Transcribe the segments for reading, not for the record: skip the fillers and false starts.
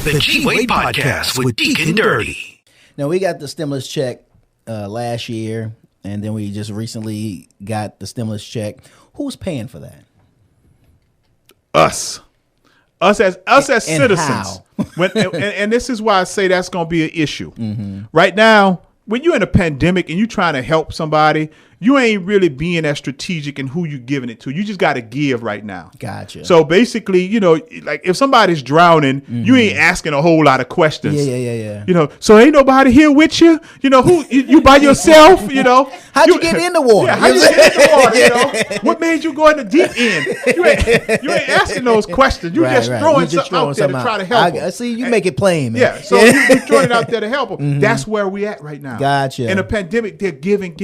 The G-Wade Podcast with Deacon Dirty. Now, we got the stimulus check last year, and then we just recently got the stimulus check. Who's paying for that? Us as and citizens. how? And this is why I say that's going to be an issue. Mm-hmm. Right now, when you're in a pandemic and you're trying to help somebody, you ain't really being as strategic in who you're giving it to. You just got to give right now. Gotcha. So basically, like if somebody's drowning, you ain't asking a whole lot of questions. Yeah. So ain't nobody here with you? Who you by yourself? How'd you get in the water? Yeah, how'd you get in the water? What made you go in the deep end? You ain't asking those questions. You just throwing something out there to try to help them. See, you make it plain, man. Yeah, so you're throwing it out there to help them. Mm-hmm. That's where we at right now. Gotcha. In a pandemic, they're giving.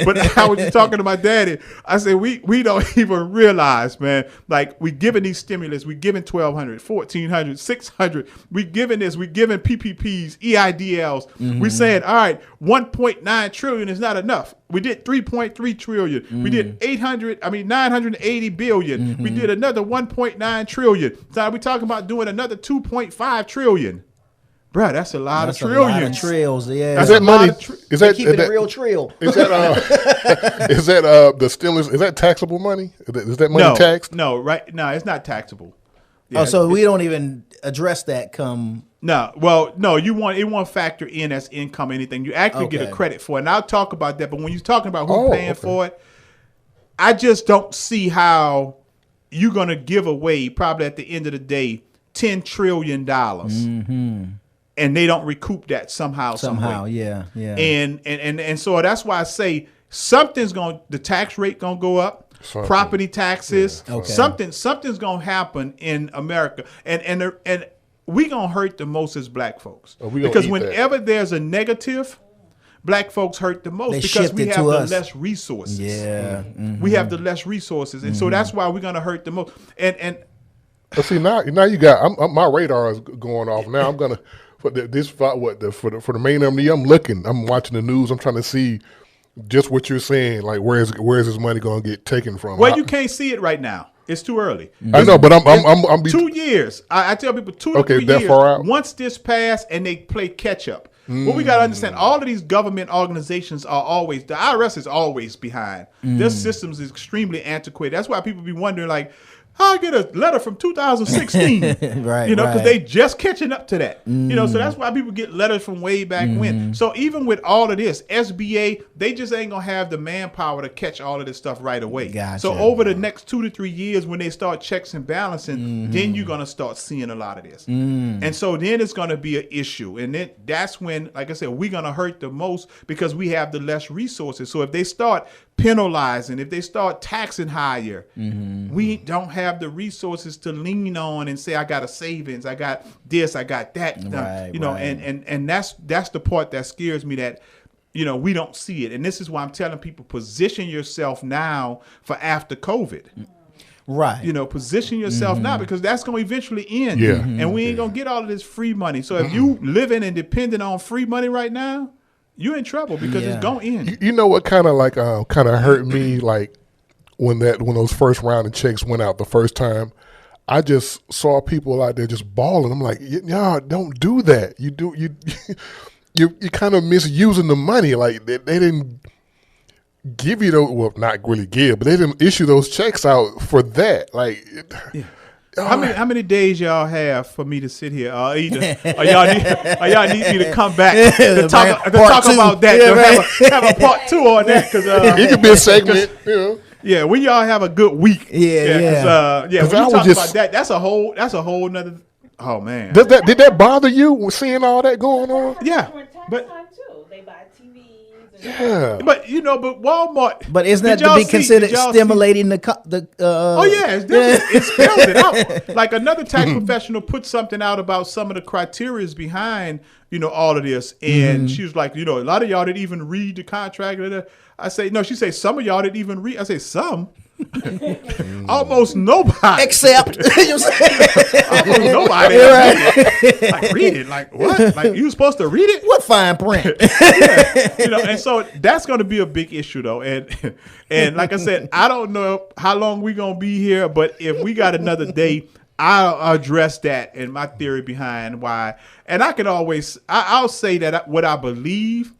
But I was just talking to my daddy. I said, we don't even realize, man, like we giving these stimulus, we giving 1,200, 1,400, 600. We giving this, we giving PPPs, EIDLs. Mm-hmm. We're saying, all right, 1.9 trillion is not enough. We did 3.3 trillion. Mm-hmm. We did 980 billion. Mm-hmm. We did another 1.9 trillion. So we're talking about doing another 2.5 trillion. Bruh, that's a lot of trillions. A lot of trills, yeah. Is that money? Is that keeping it real trill? Is that the stimulus? Is that taxable money? Is that money taxed? No, it's not taxable. Yeah, so we don't even address that come. No, it won't factor in as income or anything. You actually get a credit for it. And I'll talk about that. But when you're talking about who's paying for it, I just don't see how you're going to give away, probably at the end of the day, $10 trillion. Mm-hmm. And they don't recoup that somehow, yeah. And so that's why I say the tax rate gonna go up, property taxes, something's gonna happen in America, and we gonna hurt the most as black folks because whenever there's a negative, black folks hurt the most because we have the less resources. Yeah, mm-hmm. We have the less resources, and so that's why we're gonna hurt the most. And see now you got my radar is going off now. I'm gonna. For the main MD, I'm watching the news. I'm trying to see just what you're saying. Like, where's this money going to get taken from? Well, you can't see it right now. It's too early. I know, but I'm 2 years. I tell people 2 to 3 years. Far out? Once this passed and they play catch up. What we got to understand, all of these government organizations are always, the IRS is always behind. Their systems is extremely antiquated. That's why people be wondering, like, how I get a letter from 2016, right? Because they just catching up to that, So that's why people get letters from way back when. So even with all of this, SBA, they just ain't gonna have the manpower to catch all of this stuff right away. Gotcha. So over the next 2 to 3 years, when they start checks and balancing, then you're gonna start seeing a lot of this, and so then it's gonna be an issue, and then that's when, like I said, we're gonna hurt the most because we have the less resources. So if they start penalizing, if they start taxing higher, we don't have the resources to lean on and say, I got a savings, I got this, I got that, and that's the part that scares me, that we don't see it. And this is why I'm telling people, position yourself now for after COVID. Right. Position yourself now, because that's going to eventually end. Yeah. And we ain't going to get all of this free money. So if you living and depending on free money right now, you're in trouble because it's going to end. You know what kind of hurt me, like when those first round of checks went out the first time, I just saw people out there just bawling. I'm like, y'all don't do that. You kind of misusing the money. Like they didn't give you those, well, not really give, but they didn't issue those checks out for that. Like, how many days y'all have for me to sit here? Or y'all need me to come back to talk about that? Have a part 2 on that, because it could be a segment. Yeah, when y'all have a good week. Yeah. When you talk about that, that's a whole nother. Oh man, did that bother you seeing all that going on? Yeah, but they buy TVs. Yeah, but Walmart. But isn't that to be considered stimulating the? Oh yeah, it spells it out. Like another tax professional put something out about some of the criteria behind all of this, and she was like, a lot of y'all didn't even read the contract. I say no. She say some of y'all didn't even read. I say some. Almost nobody. Except almost nobody. Right. Like read it. Like what? Like you supposed to read it? What fine print? And so that's going to be a big issue though. And like I said, I don't know how long we're going to be here, but if we got another day, I'll address that and my theory behind why. And I can always, I'll say that what I believe,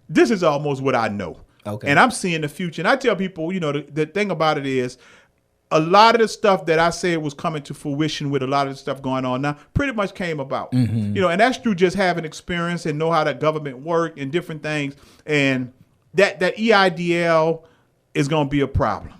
this is almost what I know. Okay. And I'm seeing the future. And I tell people, you know, the thing about it is, a lot of the stuff that I said was coming to fruition with a lot of the stuff going on now pretty much came about. You know, and that's through just having experience and know how the government work and different things. And that EIDL is going to be a problem.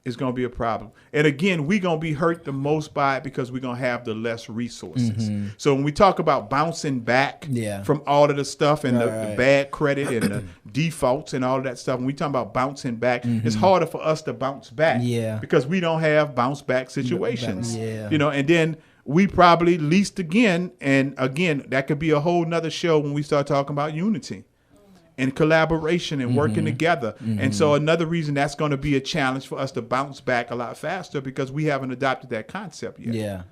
It's going to be a problem. And again, we're going to be hurt the most by it because we're going to have the less resources. So when we talk about bouncing back from all of the stuff and the bad credit and the defaults and all of that stuff, when we talk about bouncing back, it's harder for us to bounce back because we don't have bounce back situations. You know, and then we probably leased again. And again, that could be a whole nother show when we start talking about unity and collaboration and working together. And so another reason that's going to be a challenge for us to bounce back a lot faster because we haven't adopted that concept yet. Yeah.